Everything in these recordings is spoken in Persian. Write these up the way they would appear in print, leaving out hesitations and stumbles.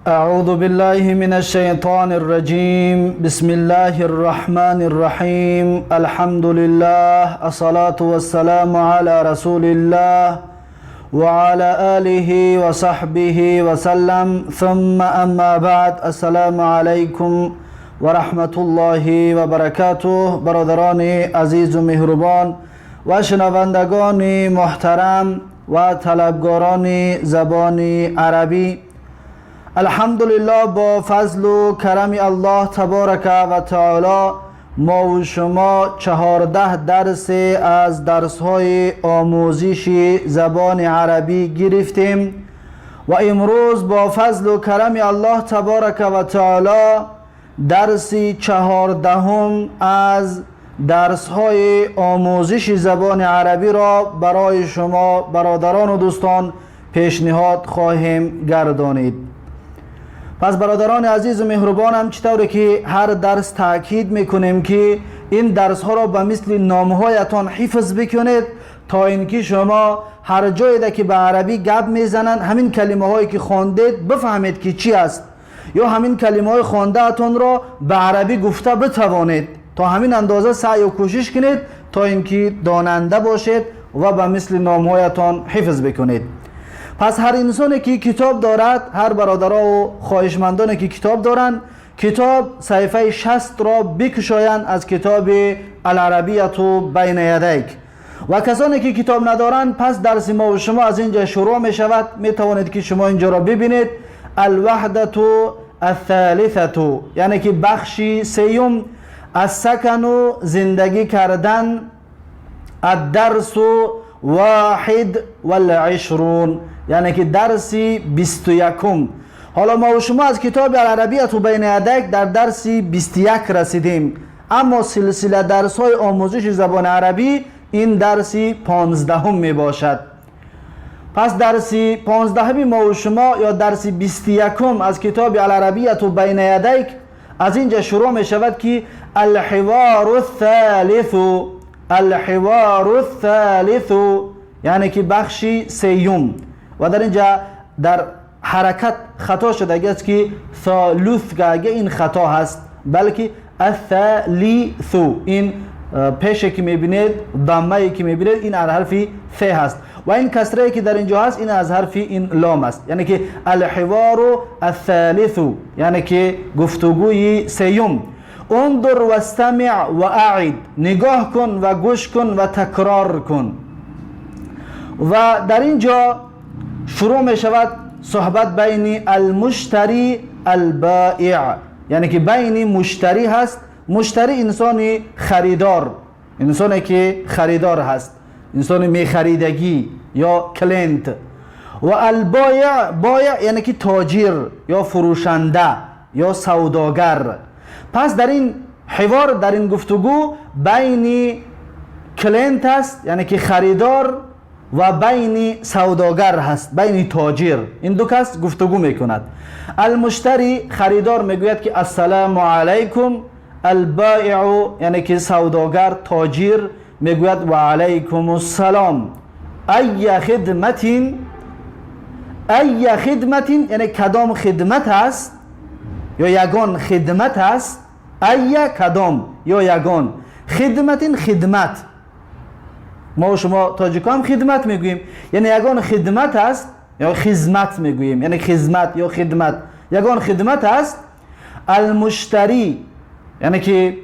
أعوذ بالله من الشيطان الرجيم بسم الله الرحمن الرحيم الحمد لله الصلاة والسلام على رسول الله وعلى آله وصحبه وسلم ثم أما بعد السلام عليكم ورحمة الله وبركاته. برادران عزیز و مهربان و شنوندگان محترم و طلبگاران زبان عربی، الحمدلله با فضل و کرم الله تبارک و تعالی ما و شما 14 درس از درس‌های آموزش زبان عربی گرفتیم و امروز با فضل و کرم الله تبارک و تعالی درس 14 از درس‌های آموزش زبان عربی را برای شما برادران و دوستان پیشنهاد خواهیم گردانید. پس برادران عزیز و مهربانم، چطوره که هر درس تاکید میکنیم که این درس ها را به مثل نامهایتان حفظ بکنید تا اینکه شما هر جایی که به عربی گپ میزنن همین کلمه هایی که خواندید بفهمید که چی است، یا همین کلمه های خوانده اتون را به عربی گفته بتوانید. تا همین اندازه سعی و کوشش کنید تا اینکه داننده باشید و به مثل نامهایتان حفظ بکنید. پس هر انسانی که کتاب دارد، هر برادرها و خواهشمندانی که کتاب دارند، کتاب صفحه 60 را بکشایند از کتاب العربیة بین یدیک. و کسانی که کتاب ندارند، پس درس ما و شما از اینجا شروع می شود. می توانید که شما اینجا را ببینید. الوحدة الثالثة، یعنی که بخشی سیوم، السکن و زندگی کردن، الدرس واحد والعشرون، یعنی که درسی 21. حالا ما و شما از کتاب العربیة بین یدیک در درسی 21 رسیدیم، اما سلسله درس های آموزش زبان عربی این درسی 15 می باشد. پس درسی 15 ما و شما یا درسی 21 از کتاب العربیة بین یدیک از اینجا شروع می شود که الحوار الثالث، الحوار الثالث، یعنی که بخشی سیوم. و در اینجا در حرکت خطا شده است که ثالث گه این خطا هست، بلکه الثالث. این پیشی که میبینید، ضمه که میبینید، این از حرف ث هست و این کسره که در اینجا هست این از حرف این لام است، یعنی که الحوار الثالث، یعنی که گفتگوی سیوم. انظر و استمع و اعید، نگاه کن و گوش کن و تکرار کن. و در اینجا شروع می شود صحبت بین المشتری البائع، یعنی که بین مشتری هست. مشتری انسانی خریدار، انسانی که خریدار هست، انسان می خریدگی یا کلینت. و البائع، بائع یعنی که تاجر یا فروشنده یا سوداگر. پس در این حوار، در این گفتگو بین کلینت هست، یعنی که خریدار، و بین سوداگر هست، بین تاجر. این دو کس گفتگو میکند. المشتری، خریدار، میگوید که السلام علیکم. البائع یعنی که سوداگر، تاجر، میگوید و علیکم السلام. ای خدمت، ای خدمت یعنی کدام خدمت است یا یگان خدمت است. ای کدام یا یگان، خدمت خدمت. ما و شما تاجیکان خدمت میگوییم، یعنی یگان خدمت است، یا خدمت میگوییم، یعنی خدمت یا خدمت، یگان خدمت است. المشتری یعنی که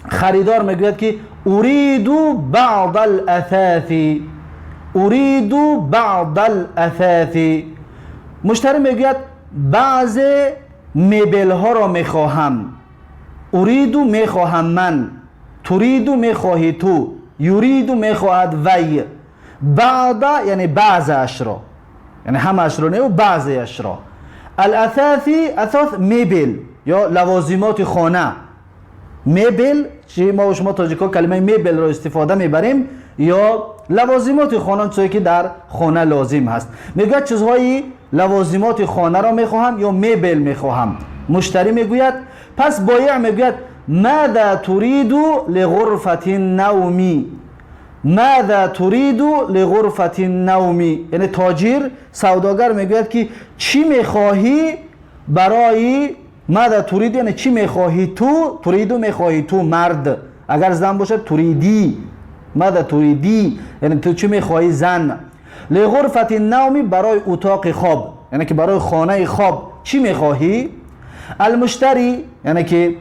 خریدار میگوید که اريد بعض الاثاث، اريد بعض الاثاث. مشتری میگوید بعض مبل ها را میخواهم. اريد میخواهم من، تريد میخواهی تو، یرید میخواهد وی. بعض یعنی بعض اشرا، یعنی همه اشرا نه و بعض اشرا. الاثاث، اثاث مبل یا لوازمات خانه. مبل چی ما و شما تاجیکا کلمه مبل را استفاده میبریم، یا لوازمات خانه، چیزی که در خانه لازم هست. میگه چیزهای لوازمات خانه را میخواهم یا مبل میخواهم. مشتری میگوید. پس بایع میگوید ماذا تريد لغرفة النوم، ماذا تريد لغرفة النوم، یعنی تاجر، سوداگر میگوید که چی میخواهی برای ماذا تريد یعنی چی میخواهی تو، تريدو میخواهی تو مرد، اگر زن باشه تريدی، ماذا تريدی یعنی تو چی میخواهی زن. لغرفة النوم برای اتاق خواب، یعنی که برای خانه خواب چی میخواهی. المشتری یعنی که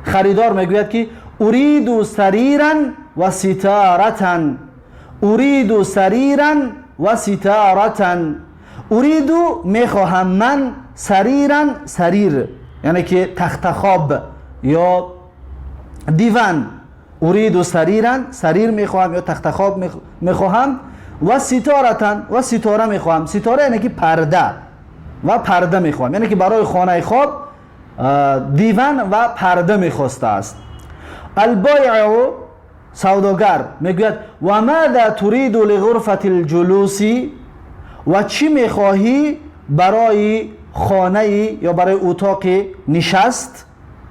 خریدار میگوید که اريد سريرا و ستارة، اريد سريرا و ستارة، اريد میخواهم من، سريرا سریر یعنی که تخت خواب یا دیوان، اريد سريرا سریر میخواهم یا تخت خواب میخواهم، و ستارة و ستاره میخواهم، ستاره یعنی که پرده و پرده میخواهم، یعنی که برای خانه خواب دیوان و پرده میخواسته است. البایع سوداگر میگوید و ماذا تريد لغرفة الجلوس، و چی میخواهی برای خانه یا برای اتاق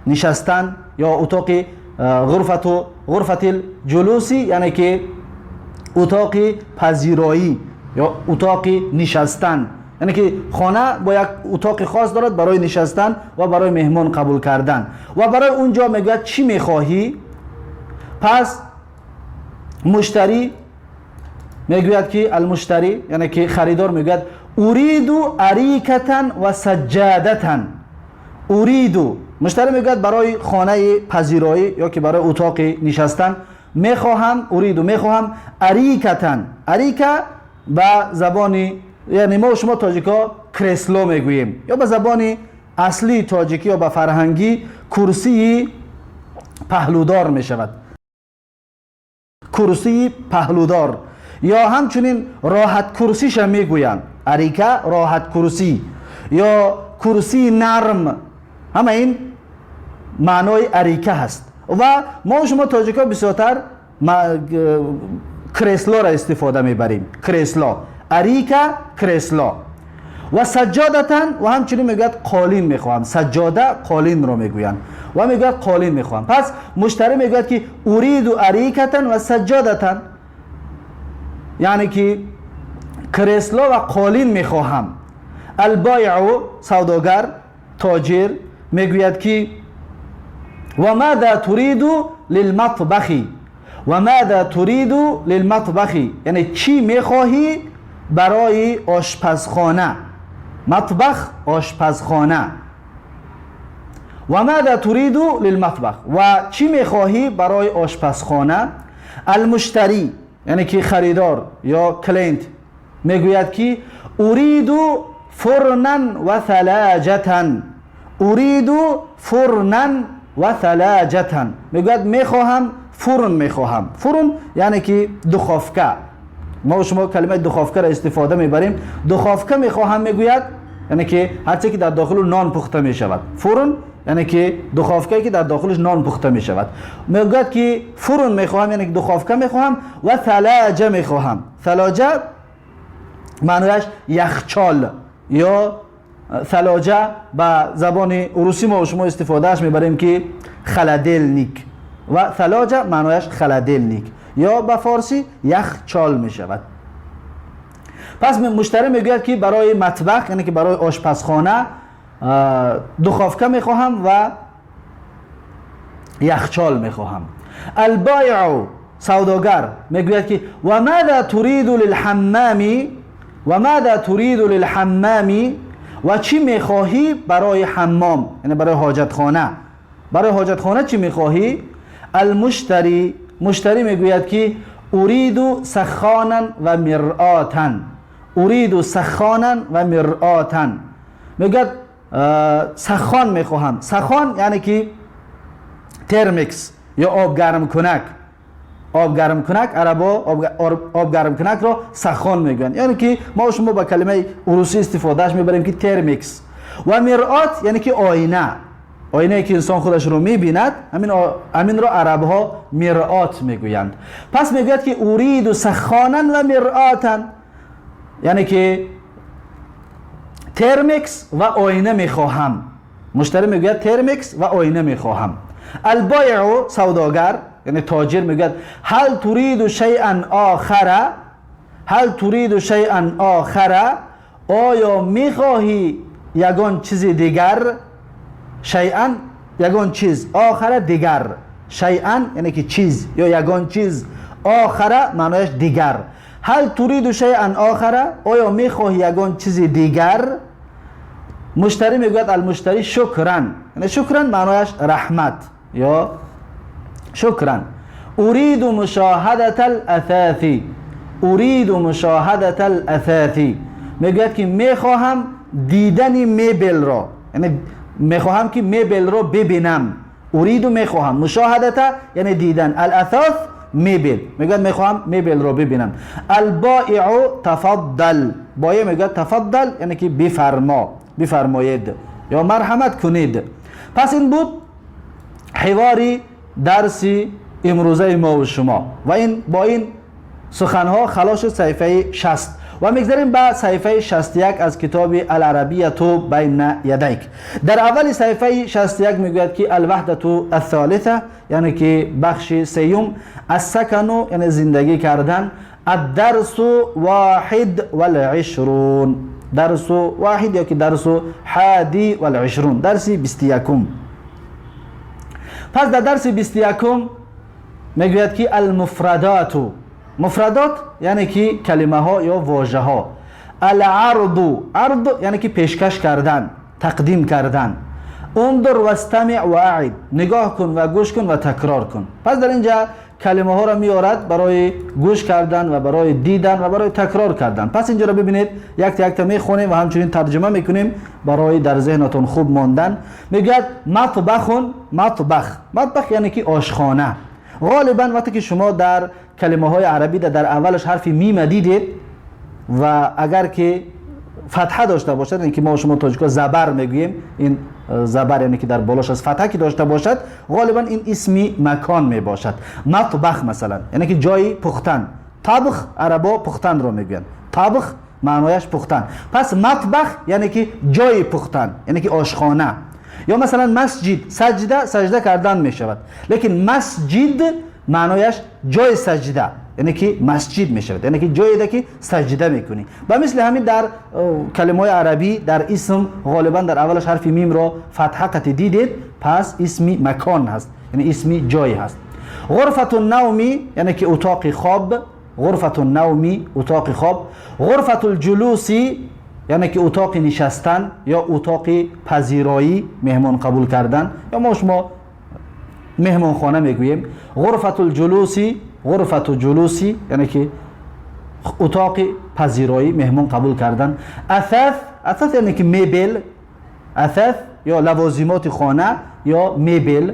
نشستن یا اتاق غرفة الجلوس یعنی که اتاق پذیرایی یا اتاق نشستن، یعنی که خانه با یک اتاق خاص دارد برای نشستن و برای مهمان قبول کردن، و برای اونجا میگوید چی میخواهی. پس مشتری میگوید که المشتری یعنی که خریدار میگوید اريد اریکة و سجادة، اريد مشتری میگوید برای خانه پذیرایی یا که برای اتاق نشستن میخواهم، اريد میخواهم اریکة، اریکه به زبان یعنی ما و شما تاجیکا کرسلو میگوییم، یا به زبان اصلی تاجیکی یا به فرهنگی کرسی پهلودار میشود، کرسی پهلودار، یا همچنین راحت کرسیش هم میگویند، اریکه راحت کرسی یا کرسی نرم، همه این معنای اریکه هست. و ما و شما تاجیکا بسیارتر کرسلا را استفاده میبریم، کرسلا، اریکه کرسلا. و سجادتن و همچنین میگوید قالین میخواهم، سجاده قالین رو میگویند و میگوید قالین میخواهم. پس مشتری میگوید که اريد اریکة و سجادة، یعنی که کرسلا و قالین میخواهم. البایع سوداگر تاجر میگوید که و ماذا تريد للمطبخ، و ماذا تريد للمطبخ یعنی چی میخواهی برای آشپزخانه، مطبخ آشپزخانه. و ماذا تريد للمطبخ و چی میخواهی برای آشپزخانه. المشتری یعنی که خریدار یا کلینت میگوید که اريد فرنا و ثلاجة، اريد فرنا و ثلاجة میگوید میخواهم فرن، میخواهم فرن یعنی که دخافکه، ما و شما کلمه دخافکه را استفاده میبریم، دخافکه میخواهم میگوید یعنی که هرچی که در داخل نان پخته میشود، فرن یعنی که دخافکه که در داخلش نان پخته میشود. میگوید که فرن میخواهم یعنی که دخافکه میخواهم، و ثلاجه میخواهم، ثلاجه معنیش یخچال یا ثلاجه به زبان روسی ما و شما استفادهش میبریم که خلدلنیک، و ثلاجه معنیش خلدلنیک یا به فارسی یخچال می شود. پس مشتری میگوید که برای مطبخ یعنی که برای آشپزخانه دخافکه میخواهم و یخچال میخواهم. البایع سوداگر میگوید که و ماذا تريد للحمام، و ماذا تريد للحمام و چی میخواهی برای حمام یعنی برای حاجتخانه، برای حاجتخانه چی میخواهی. المشتری مشتری میگوید که اريد سخانا و مرآتا، اريد سخانا و مرآتا میگوید سخان میخواهم، سخان یعنی که ترمیکس یا آب گرم کنک، آب گرم کنک عربا آب گرم کنک را سخان میگن، یعنی که ما و شما با کلمه روسی استفادهش میبریم که ترمیکس. و مرآت یعنی که آینه، آینه که انسان خودش رو میبیند، همین را عرب ها مرآت میگویند. پس میگوید که اريد سخانا و مرآتا یعنی که ترمیکس و آینه میخواهم. مشتری میگوید ترمیکس و آینه میخواهم. البایع سوداگر یعنی تاجر میگوید هل تريد شیئا آخر، هل تريد شیئا آخر آیا میخواهی یگان چیز دیگر، شیئا یگان چیز، آخر دیگر. شیئا یعنی که چیز یا یگان چیز، آخر معنایش دیگر. هل تريد شیئا آخر؟ آیا میخواهی یگان چیز دیگر؟ مشتری میگوید المشتری شکرا، یعنی شکرا معنایش رحمت یا شکرا. اريد مشاهدة الاثاث، اريد مشاهدة الاثاث، میگوید که میخواهم دیدن میبل را، یعنی میخواهم که میبل را ببینم. اريد میخواهم، مشاهدت یعنی دیدن، الاثاث میبل، میگوید میخواهم میبل را ببینم. البائع تفضل، بایع میگوید تفضل یعنی که بفرما، بفرمایید یا مرحمت کنید. پس این بود حواری درسی امروزه ما و شما و این با این سخنها خلاص صفحه 60 و میگذاریم به صفحه 61 از کتاب العربیه بین یدیک. در اول صفحه 61 میگوید که الوحدة الثالثه یعنی که بخش سیوم، السکن یعنی زندگی کردن، الدرس واحد والعشرون، درس واحد یا که درس حادی والعشرون، درس 21. پس در درس 21 میگوید که المفردات، مفردات یعنی که کلمه ها یا واژه ها. العرض، عرض یعنی که پیشکش کردن، تقدیم کردن. انظر و استمع و اعد، نگاه کن و گوش کن و تکرار کن. پس در اینجا کلمه ها را میارد برای گوش کردن و برای دیدن و برای تکرار کردن. پس اینجا را ببینید یک تا میخونیم و همچنین ترجمه میکنیم برای در ذهنتون خوب ماندن. میگه مطبخ، مطبخ، مطبخ یعنی که آشخانه. غالبا وقتی که شما در کلمه های عربی در اولش حرف میم دیدید و اگر که فتحه داشته باشد، یعنی که ما شما تاجیکا زبر میگوییم، این زبر یعنی که در بالاش از فتحه که داشته باشد، غالبا این اسمی مکان می باشد. مطبخ مثلا یعنی که جای پختن. طبخ عربا پختن رو میگن، طبخ معنایش پختن. پس مطبخ یعنی که جای پختن، یعنی که آشخانه. یا مثلا مسجد، سجده، سجده کردن می شود، لیکن مسجد معنایش جای سجده، یعنی که مسجد می شود، یعنی که جایی ده که سجده میکنی. و مثل همین در کلمه عربی در اسم غالبا در اولش حرف میم را فتحه قط دیدید، پس اسمی مکان هست، یعنی اسمی جای هست. غرفة النوم یعنی که اتاق خواب، غرفة النوم اتاق خواب. غرفة الجلوس یعنی که اتاق نشستن یا اتاق پذیرایی، مهمان قبول کردن، یا ما شما مهمان خانه میگوییم. غرفة الجلوس، غرفة الجلوسی یعنی که اتاق پذیرایی، مهمان قبول کردن. اثاث، اثاث یعنی که میبل، اثاث یا لوازمات خانه یا میبل.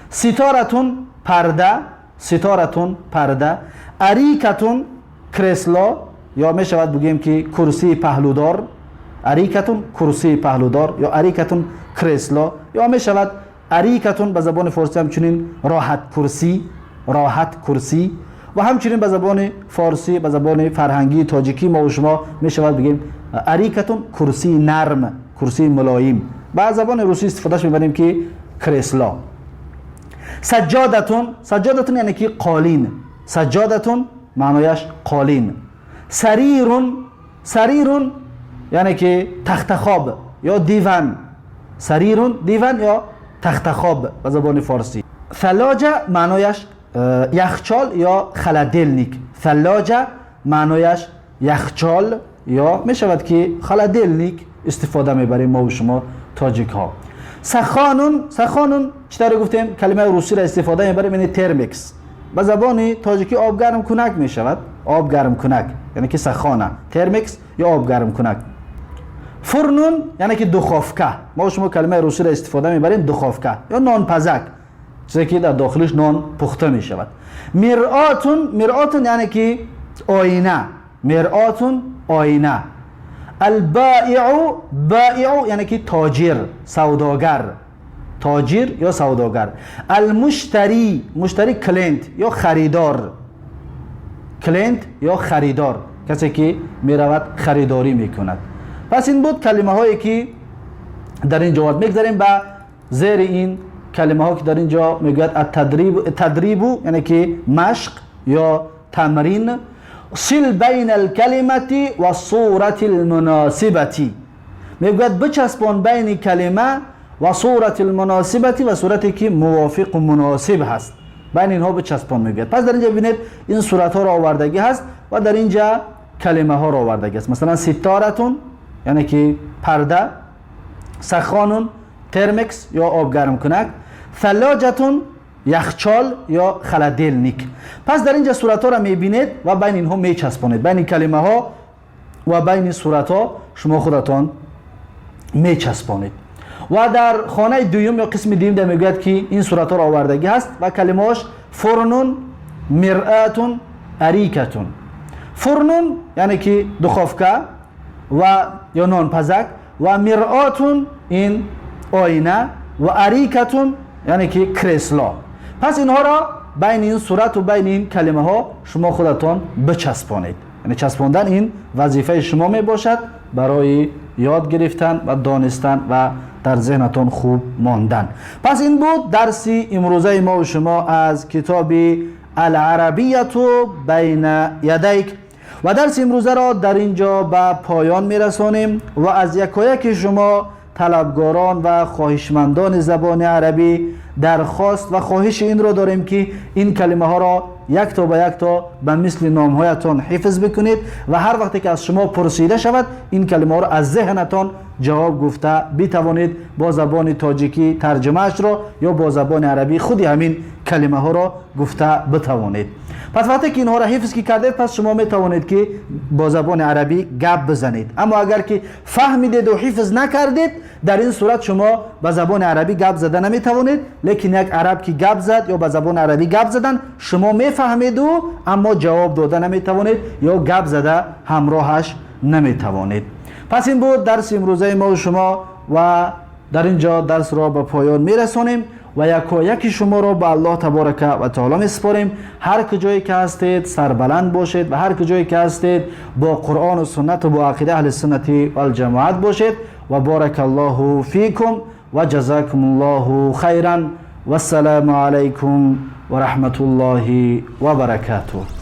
ستارتون پرده، ستارتون پرده. اریکتون کرسلا یا می شود بگیم که کرسی پهلودار، اریکتون کرسی پهلودار یا اریکتون کرسلا، یا می شود اریکتون به زبان فارسی همچنین راحت کرسی، راحت کرسی. و همچنین به زبان فارسی، به زبان فرهنگی تاجیکی ما و شما می شود بگیم اریکتون کرسی نرم، کرسی ملایم. به زبان روسی استفادهش میبریم که کرسلا. سجادتون، سجادتون یعنی که قالین، سجادتون معنایش قالین. سریرون، سریرون یعنی که تخت خواب یا دیوان، سریرون دیوان یا تخت خواب به زبان فارسی. ثلاجه معنایش یخچال یا خلدلنیک، ثلاجه معنایش یخچال یا می شود که خلدلنیک استفاده میبریم ما و شما تاجیک ها. سخانون، سخانون چطوری گفتیم کلمه روسی را استفاده میبریم، یعنی ترمیکس. به زبان تاجیکی آب گرم کنک می شود، آب گرم کنک یعنی که سخانه، ترمیکس یا آب گرم کنک. فرنون یعنی که دخافکه، ما شما کلمه روسی را استفاده میبریم دخافکه یا نان پزک، چیزی که در داخلش نان پخته می شود. مرآتون، مرآتون یعنی که آینه، مرآتون آینه. البائع، بائع یعنی که تاجر، سوداگر، تاجر یا سوداگر. المشتری، مشتری کلینت یا خریدار، کلینت یا خریدار، کسی که می رود خریداری می کند. پس این بود کلمه هایی که در این جواب میگذاریم. به زیر این کلمه ها که در اینجا میگوید التدریب یعنی که مشق یا تمرین. صل بین الکلمه و الصورة المناسبه، میگوید بچسبان بین کلمه و صورت المناسبتی و صورتی که موافق و مناسب هست، بین اینها بچسبان میگوید. پس در اینجا ببینید این صورت ها را آوردگی هست و در اینجا کلمه ها را آوردگی است. مثلا ستارتون یعنی که پرده، سخانون ترمکس یا آب گرم کنک، ثلاجتون یخچال یا خلدلنیک. پس در اینجا صورت ها را میبینید و بین اینها میچسبانید، بین کلمه ها و بین صورت ها شما خودتان میچسبانید. و در خانه دوم یا قسم دوم در میگوید که این صورت ها را آوردگی هست و کلمه هاش فرنون، مرآتون، اریکتون. فرنون یعنی که دخافکه و یا نانپزک، و مرآتون این آینه، و اریکتون یعنی که کرسلا. پس اینها را بین این صورت و بین این کلمه ها شما خودتان بچسبانید. یعنی چسباندن این وظیفه شما می باشد برای یاد گرفتن و دانستن و در ذهنتان خوب ماندن. پس این بود درس امروزه ما و شما از کتاب العربیت بین یدیک و درس امروزه را در اینجا به پایان می رسانیم و از یکایک شما طلبگاران و خواهشمندان زبان عربی درخواست و خواهش این را داریم که این کلمه ها را یک تا به یک تا به مثل نام هایتان حفظ بکنید و هر وقتی که از شما پرسیده شود این کلمه ها را از ذهنتان جواب گفته بتوانید با زبان تاجیکی ترجمه اش را یا با زبان عربی خودی همین کلمه ها را گفته بتوانید. پس وقتی که اینها را حفظ کردید پس شما می توانید که با زبان عربی گپ بزنید. اما اگر که فهمیدید و حفظ نکردید در این صورت شما با زبان عربی گپ زده نمی توانید، لیکن یک عرب که گپ زد یا با زبان عربی گپ زدن شما می فهمید و اما جواب داده نمی توانید یا گپ زده همراهش نمی توانید. پس این بود درس امروزه ما و شما و در اینجا درس را به پایان می رسانیم و یکی شما را به الله تبارک و تعالی می سپاریم. هر کجایی که هستید سربلند باشید و هر کجایی که هستید با قرآن و سنت و با عقیده اهل سنت و الجماعت باشید و بارک الله فیکم و جزاکم الله خیرا و السلام علیکم و رحمت الله و برکاته.